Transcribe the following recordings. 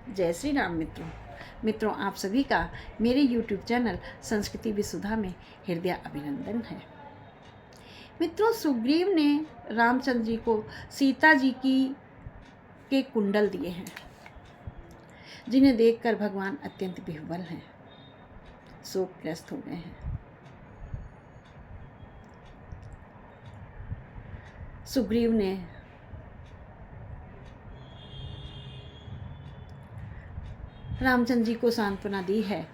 जय श्री राम मित्रों, आप सभी का मेरे YouTube चैनल संस्कृति विसुधा में हृदय अभिनंदन है। मित्रों, सुग्रीव ने रामचंद्र जी को सीता जी के कुंडल दिए हैं, जिन्हें देखकर भगवान अत्यंत विह्वल हैं, शोकग्रस्त हो गए हैं। सुग्रीव ने रामचंद्र जी को सांत्वना दी है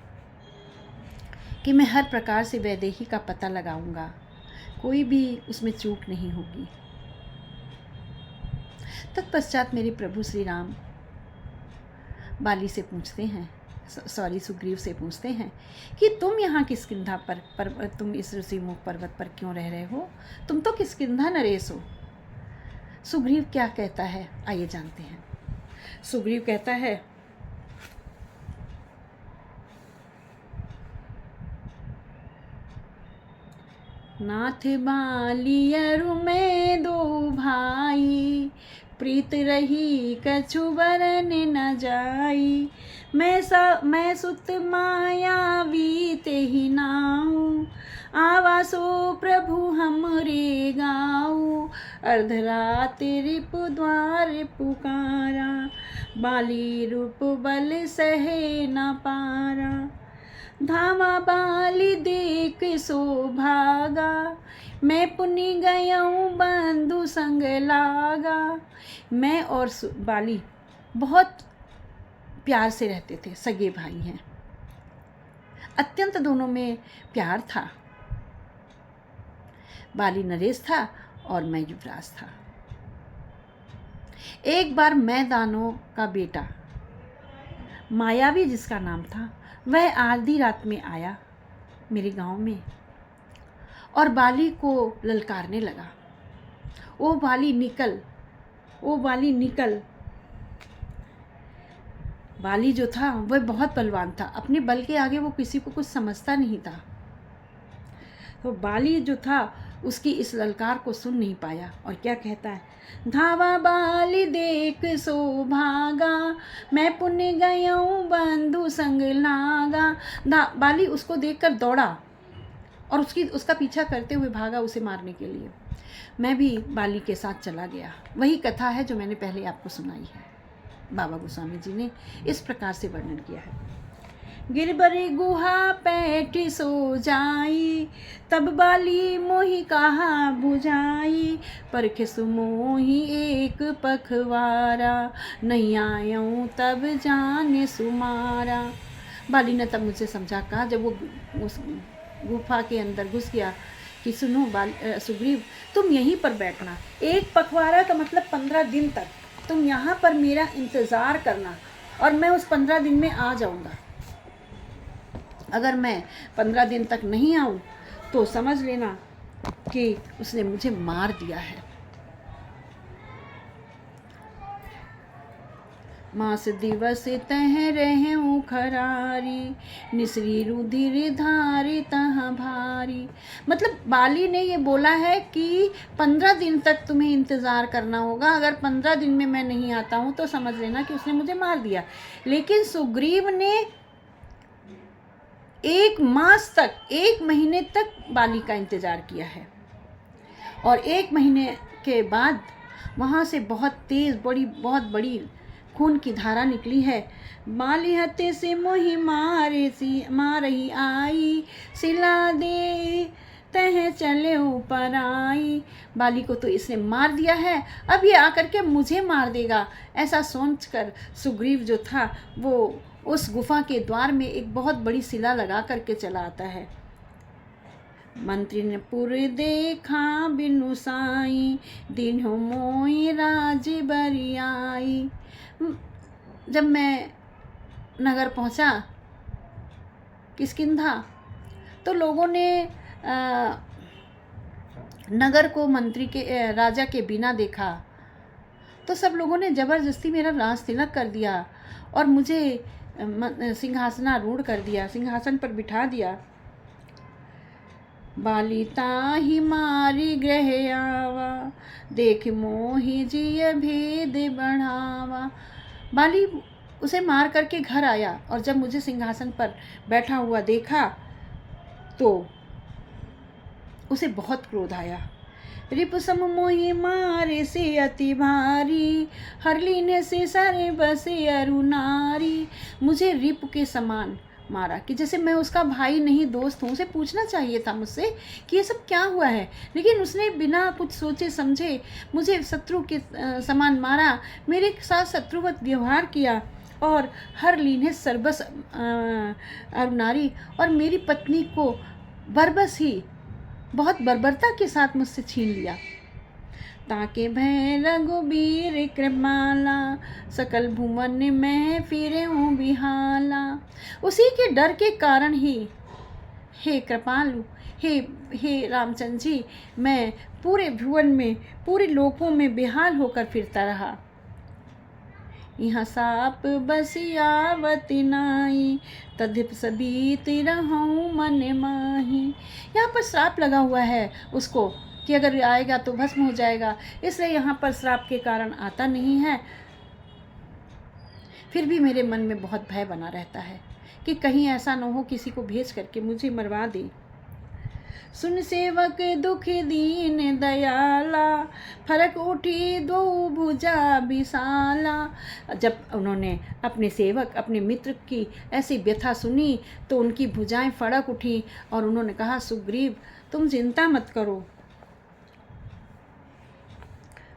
कि मैं हर प्रकार से वैदेही का पता लगाऊंगा, कोई भी उसमें चूक नहीं होगी। तत्पश्चात मेरे प्रभु श्री राम बाली से पूछते हैं, सुग्रीव से पूछते हैं कि तुम यहाँ किष्किंधा पर तुम इस ऋषिमुख पर्वत पर क्यों रह रहे हो? तुम तो किष्किंधा नरेश हो। सुग्रीव क्या कहता है, आइए जानते हैं। सुग्रीव कहता है, नाथ बालियरु में दो भाई, प्रीत रही कछु बरन न जाई। मैं सुत मायावी तेहि नाऊ, आवासो प्रभु हमरे गाऊ। अर्धरात्रि रिपु द्वार पुकारा, बाली रूप बल सहे न पारा। धामा बाली देख सो भागा, मैं पुनि गयऊँ बंधु संग लागा। मैं और बाली बहुत प्यार से रहते थे, सगे भाई हैं, अत्यंत दोनों में प्यार था। बाली नरेश था और मैं युवराज था। एक बार मैं दानों का बेटा मायावी जिसका नाम था, वह आधी रात में आया मेरे गांव में और बाली को ललकारने लगा, ओ बाली निकल, ओ बाली निकल। बाली जो था वह बहुत बलवान था, अपने बल के आगे वो किसी को कुछ समझता नहीं था। तो बाली जो था उसकी इस ललकार को सुन नहीं पाया और क्या कहता है, धावा बाली देख सो भागा, मैं पुण्य गयऊँ बंधु संग लागा। बाली उसको देखकर दौड़ा और उसका पीछा करते हुए भागा उसे मारने के लिए। मैं भी बाली के साथ चला गया। वही कथा है जो मैंने पहले आपको सुनाई है। बाबा गोस्वामी जी ने इस प्रकार से वर्णन किया है। गिरबरी गुहा पैठ सो जाई, तब बाली मोहि कहा बुझाई। परख सुमोहि एक पखवारा, नहीं आयूँ तब जाने सुमारा। बाली ने तब मुझसे समझा, कहा जब वो उस गुफा के अंदर घुस गया कि सुनो सुग्रीव, तुम यहीं पर बैठना, एक पखवारा का मतलब 15 दिन तक तुम यहाँ पर मेरा इंतज़ार करना और मैं उस 15 दिन में आ जाऊँगा। अगर मैं 15 दिन तक नहीं आऊँ तो समझ लेना कि उसने मुझे मार दिया है। मास दिवस तह रहूँ खरारी, निसरी रुधिर धारी तहाँ भारी। मतलब बाली ने ये बोला है कि 15 दिन तक तुम्हें इंतज़ार करना होगा, अगर 15 दिन में मैं नहीं आता हूँ तो समझ लेना कि उसने मुझे मार दिया। लेकिन सुग्रीव ने 1 मास तक, 1 महीने तक बाली का इंतज़ार किया है और 1 महीने के बाद वहाँ से बहुत तेज़ बहुत बड़ी खून की धारा निकली है। बाली हते से मोहि मारही आई, सिला दे तह चले ऊपर आई। बाली को तो इसने मार दिया है, अब ये आकर के मुझे मार देगा, ऐसा सोचकर सुग्रीव जो था वो उस गुफा के द्वार में एक बहुत बड़ी शिला लगा करके चला आता है। मंत्री ने पुर देखा बिनु साई, दिन्हो मोई राज बरियाई। जब मैं नगर पहुंचा किष्किंधा तो लोगों ने नगर को मंत्री के राजा के बिना देखा तो सब लोगों ने ज़बरदस्ती मेरा राज तिलक कर दिया और मुझे सिंहासनारूढ़ कर दिया, सिंहासन पर बिठा दिया। बाली ताहि मारी ग्रह आवा, देख मोहि जिय भेद बढ़ावा। बाली उसे मार करके घर आया और जब मुझे सिंहासन पर बैठा हुआ देखा तो उसे बहुत क्रोध आया। रिपु सम मोहि मारे से अति भारी, हर लीने से सारे बसे अरु नारी। मुझे रिपु के समान मारा कि जैसे मैं उसका भाई नहीं दोस्त हूँ। उसे पूछना चाहिए था मुझसे कि ये सब क्या हुआ है, लेकिन उसने बिना कुछ सोचे समझे मुझे शत्रु के समान मारा, मेरे साथ शत्रुवत व्यवहार किया और हर लीने सरबस अरु नारी, और मेरी पत्नी को बरबस ही बहुत बर्बरता के साथ मुझसे छीन लिया। ताके भय रघुबीर कृपाला, सकल भुवन में फिरे हूँ बिहाला। उसी के डर के कारण ही हे कृपालु, हे रामचंद्र जी, मैं पूरे भुवन में, पूरे लोकों में बेहाल होकर फिरता रहा। यहाँ साप बसियावती नाई, तदिप सबीत रहूं मन माही। यहाँ पर श्राप लगा हुआ है उसको कि अगर आएगा तो भस्म हो जाएगा, इसलिए यहाँ पर श्राप के कारण आता नहीं है। फिर भी मेरे मन में बहुत भय बना रहता है कि कहीं ऐसा न हो किसी को भेज करके मुझे मरवा दे। सुन सेवक दुख दीन दयाला, फरक उठी दो भुजा विशाला। जब उन्होंने अपने सेवक, अपने मित्र की ऐसी व्यथा सुनी तो उनकी भुजाएं फड़क उठी और उन्होंने कहा, सुग्रीव तुम चिंता मत करो।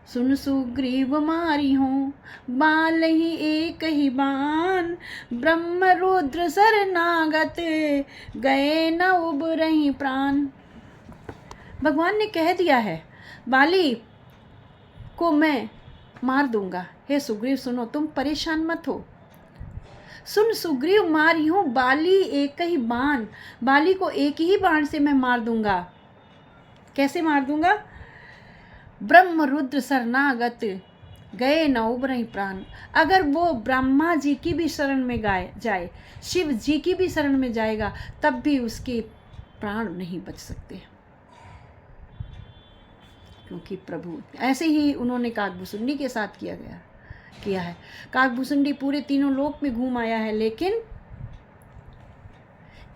सुन सुग्रीव मारी हूँ बाल ही एक ही बान, ब्रह्म रुद्र शरणागत गए न उबरहि प्राण। भगवान ने कह दिया है बाली को मैं मार दूंगा। हे सुग्रीव सुनो, तुम परेशान मत हो। सुन सुग्रीव मारी हूँ बाली एक ही बाण, बाली को एक ही बाण से मैं मार दूंगा। कैसे मार दूंगा? ब्रह्म रुद्र शरणागत गए न उबरहि प्राण। अगर वो ब्रह्मा जी की भी शरण में जाए, शिव जी की भी शरण में जाएगा, तब भी उसके प्राण नहीं बच सकते, क्योंकि प्रभु ऐसे ही उन्होंने काकभूषुंडी के साथ किया है। काकभूषुंडी पूरे तीनों लोक में घूम आया है, लेकिन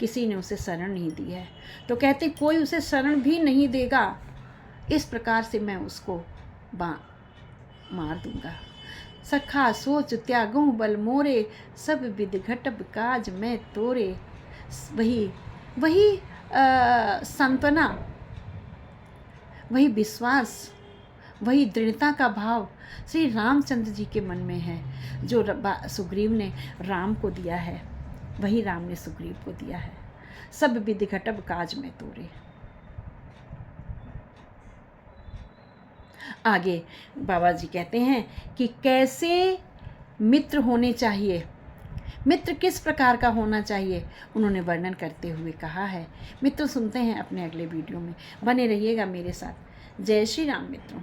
किसी ने उसे शरण नहीं दी है। तो कहते कोई उसे शरण भी नहीं देगा, इस प्रकार से मैं उसको मार दूंगा। सखा सोच त्यागों बल मोरे, सब विधि घटब काज में तोरे। वही सांत्वना, वही विश्वास, वही दृढ़ता का भाव श्री रामचंद्र जी के मन में है जो सुग्रीव ने राम को दिया है, वही राम ने सुग्रीव को दिया है। सब विधि घटब काज में तोरे। आगे बाबा जी कहते हैं कि कैसे मित्र होने चाहिए, मित्र किस प्रकार का होना चाहिए, उन्होंने वर्णन करते हुए कहा है। मित्रों सुनते हैं अपने अगले वीडियो में, बने रहिएगा मेरे साथ। जय श्री राम मित्रों।